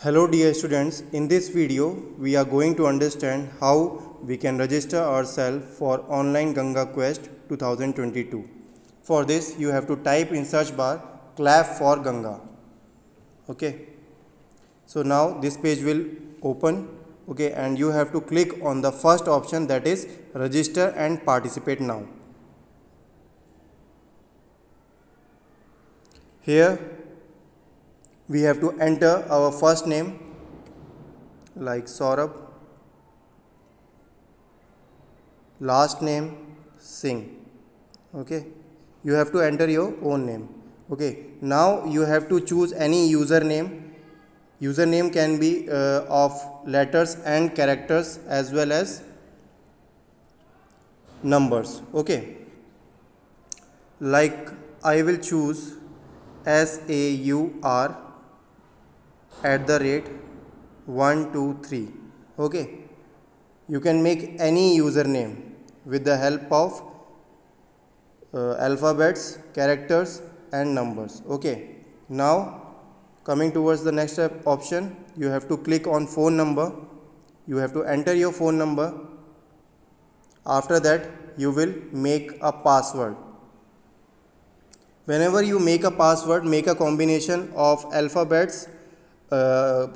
Hello dear students, in this video we are going to understand how we can register ourselves for online Ganga Quest 2022. For this you have to type in search bar clap for Ganga. Okay. So now this page will open, okay, and you have to click on the first option, that is register and participate now. Here we have to enter our first name like Saurabh, last name Singh. Okay, you have to enter your own name. Okay, now you have to choose any username. Username can be of letters and characters as well as numbers. Okay, like I will choose SAUR@123. Okay, you can make any username with the help of alphabets, characters and numbers. Okay, now coming towards the next option, you have to click on phone number. You have to enter your phone number. After that you will make a password. Whenever you make a password, make a combination of alphabets,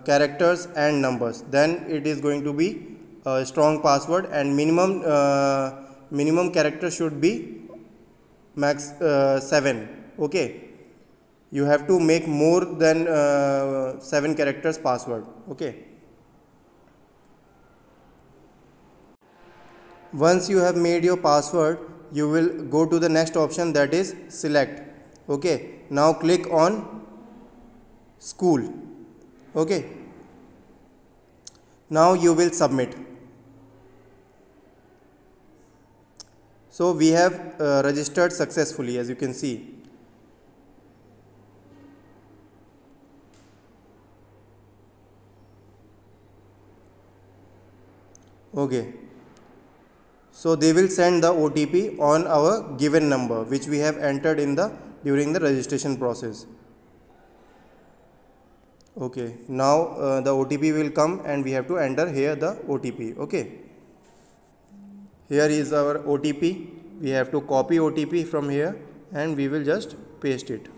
characters and numbers, then it is going to be a strong password, and minimum character should be max 7. Okay, you have to make more than 7 characters password. Okay, once you have made your password, you will go to the next option, that is select. Okay, now click on school. Okay, now you will submit. So we have registered successfully, as you can see. Okay, so they will send the OTP on our given number which we have entered in during the registration process. Okay, now the OTP will come and we have to enter here the OTP. Okay, here is our OTP. We have to copy OTP from here and we will just paste it.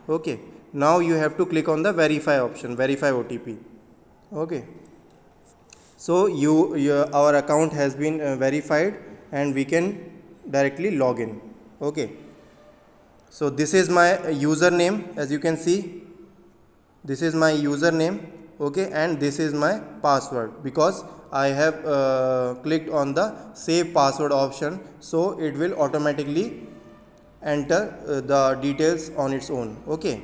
Okay, now you have to click on the verify option, verify OTP. Okay, so our account has been verified and we can directly log in. Okay, so this is my username, as you can see. This is my username. Okay, and this is my password, because I have clicked on the save password option, so it will automatically enter the details on its own. Okay,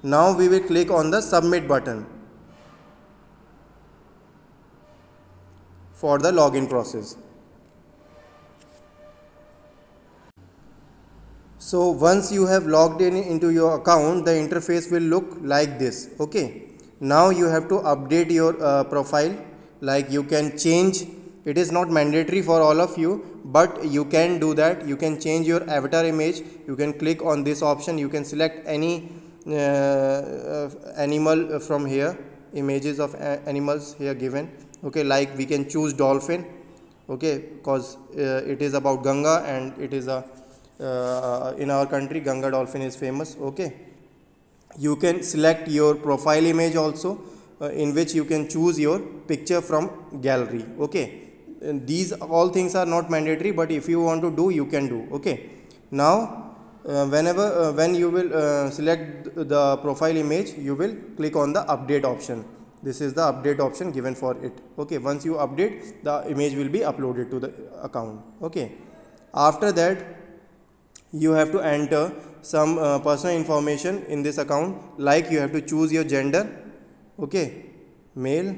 now we will click on the submit button for the login process. So once you have logged in into your account, the interface will look like this. Okay, now you have to update your profile. Like you can change, it is not mandatory for all of you, but you can do that. You can change your avatar image. You can click on this option. You can select any animal from here, images of animals here given. Okay, like we can choose dolphin. Okay, because it is about Ganga and it is a in our country Ganga dolphin is famous. Okay, you can select your profile image also, in which you can choose your picture from gallery. Okay, and these all things are not mandatory, but if you want to do, you can do. Okay, now when you will select the profile image, you will click on the update option. This is the update option given for it. Okay, once you update, the image will be uploaded to the account. Okay, after that you have to enter some personal information in this account, like you have to choose your gender. Okay, male,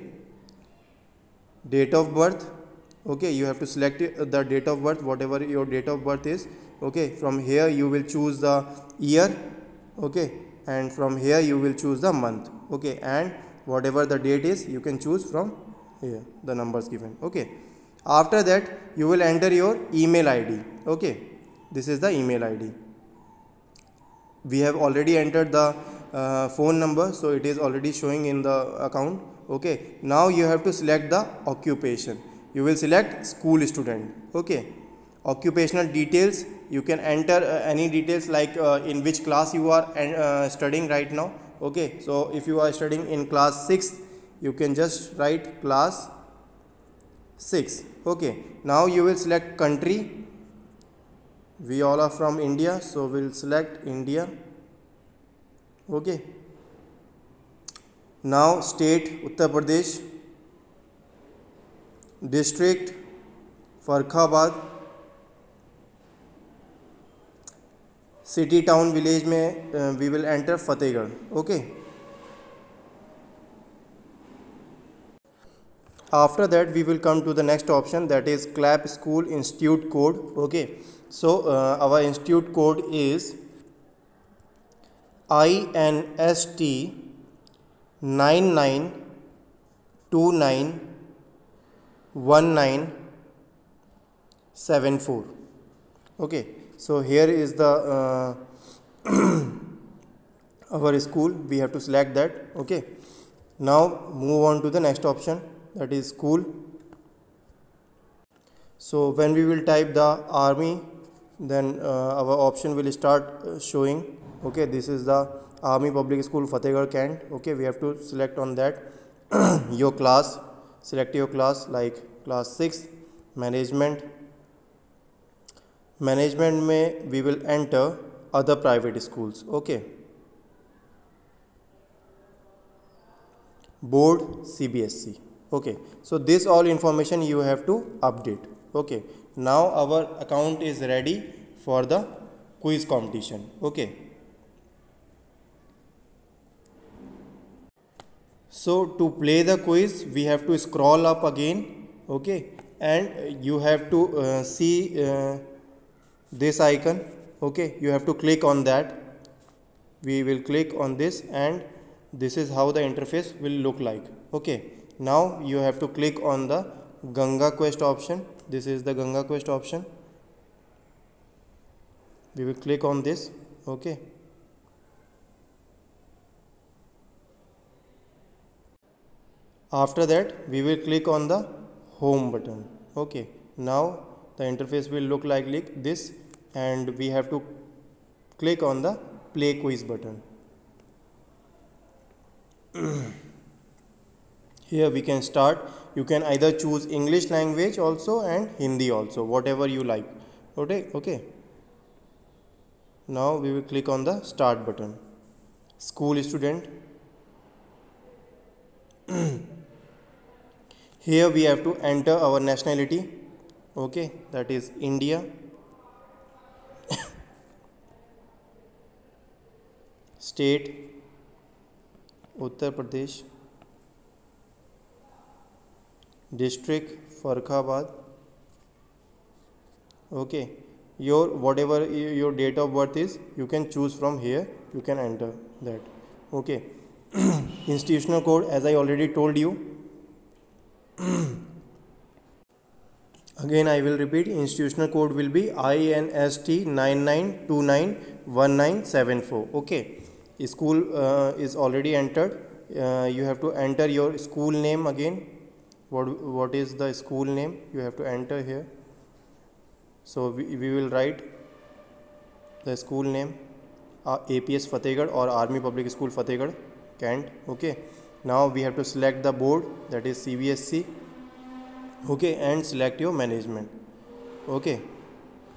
date of birth. Okay, you have to select the date of birth, whatever your date of birth is. Okay, from here you will choose the year. Okay, and from here you will choose the month. Okay, and whatever the date is, you can choose from here the numbers given. Okay, after that you will enter your email ID. Okay, this is the email ID. We have already entered the phone number, so it is already showing in the account. Okay, now you have to select the occupation. You will select school student. Okay, occupational details, you can enter any details like in which class you are studying right now. Okay, so if you are studying in class 6, you can just write class 6. Okay, now you will select country. We all are from India, so we'll select India. Okay, now state Uttar Pradesh, district Farrukhabad, city town village में we will enter Fatehgarh. Okay, after that we will come to the next option, that is CLAP School Institute Code. Okay, so our institute code is INST 99291974. Okay, so here is the our school. We have to select that. Okay, now move on to the next option, that is school. So when we will type the army, then our option will start showing. Okay, this is the Army Public School Fatehgarh Cant. Okay, we have to select on that. Your class, select your class like class 6. Management में we will enter other private schools. Okay, board CBSE. Okay, so this all information you have to update. Okay, now our account is ready for the quiz competition. Okay, so to play the quiz we have to scroll up again. Okay, and you have to see this icon. Okay, you have to click on that. We will click on this and this is how the interface will look like. Okay, now you have to click on the Ganga Quest option. This is the Ganga Quest option. We will click on this. Okay, after that we will click on the home button. Okay, now the interface will look like this and we have to click on the play quiz button. Here we can start. You can either choose English language also and Hindi also, whatever you like. Okay. Now we will click on the start button. School student. Here we have to enter our nationality. Okay, that is India. State Uttar Pradesh. District Farrukhabad. Okay, your whatever your date of birth is, you can choose from here. You can enter that. Okay. Institutional code, as I already told you. Again I will repeat, institutional code will be INST 99291974. Okay, school is already entered. You have to enter your school name again. What is the school name? You have to enter here. So we will write the school name, APS Fatehgarh or Army Public School Fatehgarh Cant. Okay, now we have to select the board, that is CBSE. Okay, and select your management. Okay,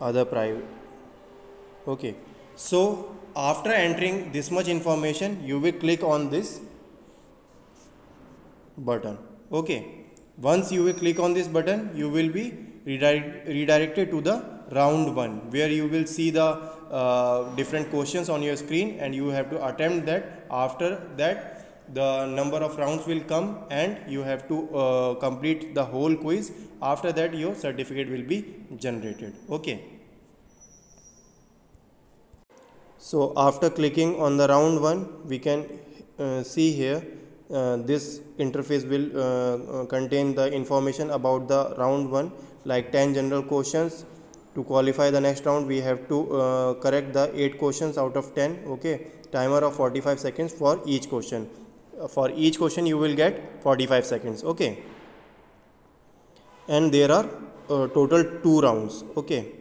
other private. Okay, so after entering this much information, you will click on this button. Okay, once you will click on this button, you will be redirected to the round 1, where you will see the different questions on your screen and you have to attempt that. After that, the number of rounds will come and you have to complete the whole quiz. After that, your certificate will be generated. Okay, so after clicking on the round 1, we can see here this interface will contain the information about the round 1, like 10 general questions. To qualify the next round, we have to correct the 8 questions out of 10. Okay, timer of 45 seconds for each question. For each question you will get 45 seconds. Okay, and there are total 2 rounds. Okay,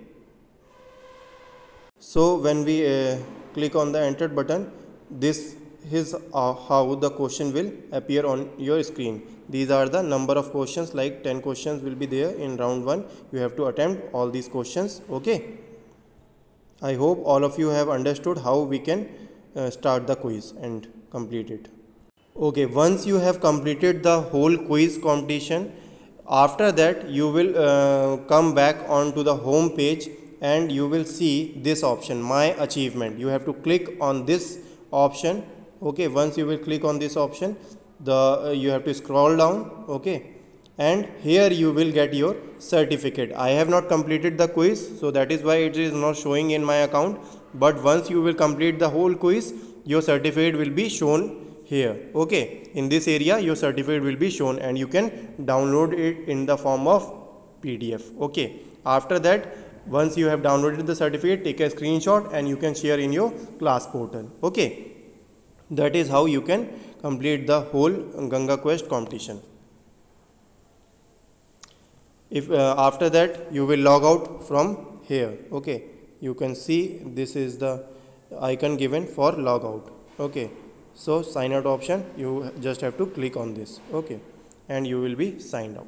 so when we click on the enter button, this is how the question will appear on your screen. These are the number of questions, like 10 questions will be there in round 1. You have to attempt all these questions. Okay, I hope all of you have understood how we can start the quiz and complete it. Okay, once you have completed the whole quiz competition, after that you will come back onto the home page and you will see this option, my achievement. You have to click on this option. Okay, once you will click on this option, you have to scroll down. Okay, and here you will get your certificate. I have not completed the quiz, so that is why it is not showing in my account, but once you will complete the whole quiz, your certificate will be shown here. Okay, in this area your certificate will be shown and you can download it in the form of PDF. Okay, after that, once you have downloaded the certificate, take a screenshot and you can share in your class portal. Okay, that is how you can complete the whole Ganga Quest competition. If after that you will log out from here. Okay, you can see this is the icon given for log out. Okay, so sign out option, you just have to click on this. Okay, and you will be signed out.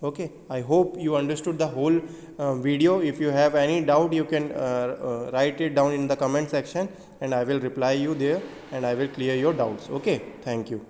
Okay, I hope you understood the whole video. If you have any doubt, you can write it down in the comment section and I will reply you there and I will clear your doubts. Okay, thank you.